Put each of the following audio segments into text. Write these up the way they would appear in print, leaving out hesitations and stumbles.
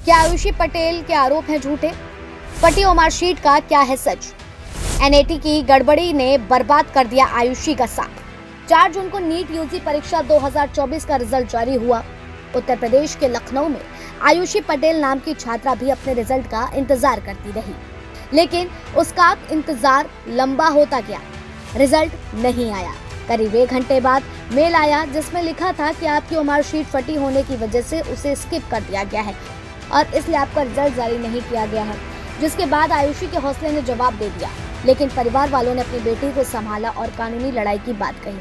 क्या आयुषी पटेल के आरोप हैं झूठे? फटी मार्कशीट का क्या है सच? एनएटी की गड़बड़ी ने बर्बाद कर दिया आयुषी का साथ। 4 जून को नीट यूजी परीक्षा 2024 का रिजल्ट जारी हुआ। उत्तर प्रदेश के लखनऊ में आयुषी पटेल नाम की छात्रा भी अपने रिजल्ट का इंतजार करती रही, लेकिन उसका इंतजार लंबा होता गया। रिजल्ट नहीं आया। करीब 1 घंटे बाद मेल आया जिसमें लिखा था कि आपकी मार्कशीट फटी होने की वजह से उसे स्किप कर दिया गया है और इसलिए आपका रिजल्ट जारी नहीं किया गया है। जिसके बाद आयुषी के हौसले ने जवाब दे दिया, लेकिन परिवार वालों ने अपनी बेटी को संभाला और कानूनी लड़ाई की बात कही।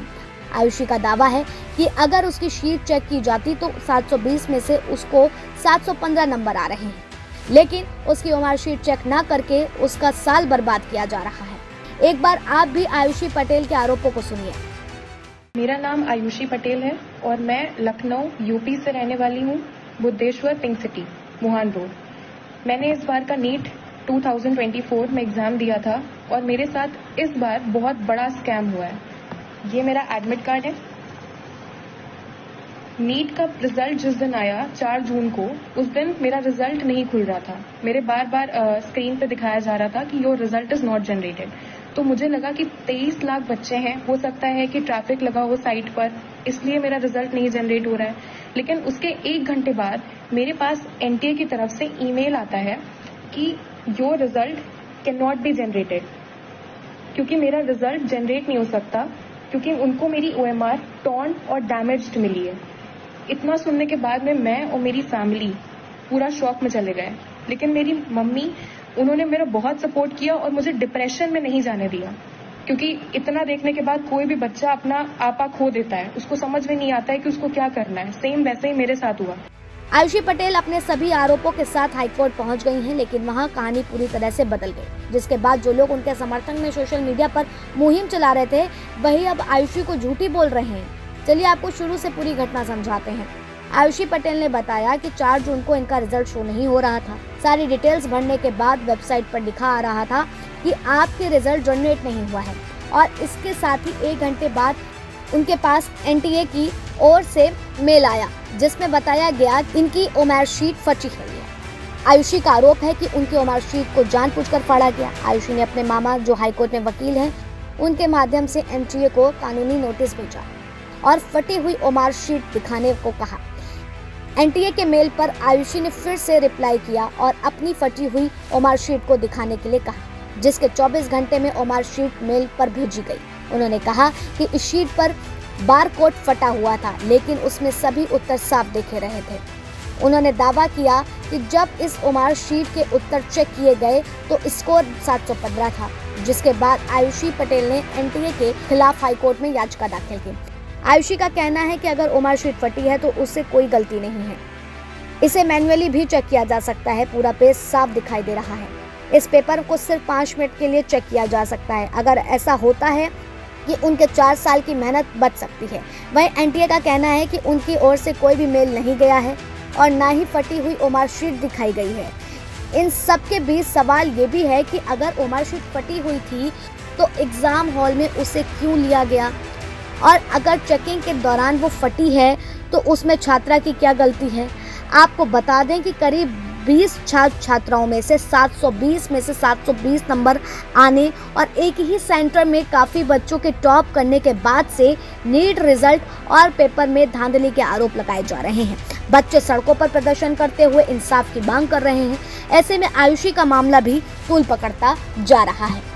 आयुषी का दावा है कि अगर उसकी शीट चेक की जाती तो 720 में से उसको 715 नंबर आ रहे हैं, लेकिन उसकी मार्कशीट चेक न करके उसका साल बर्बाद किया जा रहा है। एक बार आप भी आयुषी पटेल के आरोपों को सुनिए। मेरा नाम आयुषी पटेल है और मैं लखनऊ यूपी से रहने वाली हूँ, बुद्धेश्वर पिंक सिटी मुहान रोड। मैंने इस बार का नीट 2024 में एग्जाम दिया था और मेरे साथ इस बार बहुत बड़ा स्कैम हुआ है। ये मेरा एडमिट कार्ड है। नीट का रिजल्ट जिस दिन आया 4 जून को, उस दिन मेरा रिजल्ट नहीं खुल रहा था। मेरे बार बार स्क्रीन पे दिखाया जा रहा था कि your result is not generated. तो मुझे लगा कि 23 लाख बच्चे हैं, हो सकता है कि ट्रैफिक लगा हो साइट पर, इसलिए मेरा रिजल्ट नहीं जनरेट हो रहा है। लेकिन उसके 1 घंटे बाद मेरे पास एनटीए की तरफ से ईमेल आता है कि your result can not be generated, क्योंकि मेरा रिजल्ट जनरेट नहीं हो सकता क्योंकि उनको मेरी ओएमआर टॉर्न और डैमेज्ड मिली है। इतना सुनने के बाद में मैं और मेरी फैमिली पूरा शॉक में चले गए। लेकिन मेरी मम्मी, उन्होंने मेरा बहुत सपोर्ट किया और मुझे डिप्रेशन में नहीं जाने दिया, क्योंकि इतना देखने के बाद कोई भी बच्चा अपना आपा खो देता है, उसको समझ में नहीं आता है कि उसको क्या करना है। सेम वैसे ही मेरे साथ हुआ। आयुषी पटेल अपने सभी आरोपों के साथ हाईकोर्ट पहुंच गई हैं, लेकिन वहां कहानी पूरी तरह से बदल गई। जिसके बाद जो लोग उनके समर्थन में सोशल मीडिया पर मुहिम चला रहे थे, वही अब आयुषी को झूठी बोल रहे हैं। चलिए आपको शुरू से पूरी घटना समझाते हैं। आयुषी पटेल ने बताया कि 4 जून को इनका रिजल्ट शो नहीं हो रहा था। सारी डिटेल्स भरने के बाद वेबसाइट पर लिखा आ रहा था कि आपके रिजल्ट जनरेट नहीं हुआ है और इसके साथ ही 1 घंटे बाद उनके पास एनटीए की ओर से मेल आया जिसमें बताया गया कि इनकी मार्कशीट फटी है। आयुषी का आरोप है कि उनकी मार्कशीट को जानबूझकर फाड़ा गया। आयुषी ने अपने मामा, जो हाईकोर्ट में वकील हैं, उनके माध्यम से एनटीए को कानूनी नोटिस भेजा और फटी हुई मार्कशीट दिखाने को कहा। एनटीए के मेल पर आयुषी ने फिर से रिप्लाई किया और अपनी फटी हुई मार्कशीट को दिखाने के लिए कहा, जिसके 24 घंटे में मार्कशीट मेल पर भेजी गई। उन्होंने कहा कि इस शीट पर बारकोड फटा हुआ था, लेकिन उसमें सभी उत्तर साफ दिखे रहे थे। उन्होंने दावा किया कि जब इस मार्कशीट के उत्तर चेक किए गए तो स्कोर 715 था, जिसके बाद आयुषी पटेल ने एनटीए के खिलाफ हाईकोर्ट में याचिका दाखिल की। आयुषी का कहना है कि अगर मार्कशीट फटी है तो उससे कोई गलती नहीं है, इसे मैन्युअली भी चेक किया जा सकता है। पूरा पेज साफ दिखाई दे रहा है। इस पेपर को सिर्फ 5 मिनट के लिए चेक किया जा सकता है। अगर ऐसा होता है कि उनके 4 साल की मेहनत बच सकती है। वहीं एनटीए का कहना है कि उनकी ओर से कोई भी मेल नहीं गया है और ना ही फटी हुई मार्कशीट दिखाई गई है। इन सब के बीच सवाल ये भी है कि अगर मार्कशीट फटी हुई थी तो एग्जाम हॉल में उसे क्यों लिया गया, और अगर चेकिंग के दौरान वो फटी है तो उसमें छात्रा की क्या गलती है। आपको बता दें कि करीब 20 छात्राओं में से 720 में से 720 नंबर आने और एक ही सेंटर में काफ़ी बच्चों के टॉप करने के बाद से नीट रिजल्ट और पेपर में धांधली के आरोप लगाए जा रहे हैं। बच्चे सड़कों पर प्रदर्शन करते हुए इंसाफ की मांग कर रहे हैं। ऐसे में आयुषी का मामला भी तूल पकड़ता जा रहा है।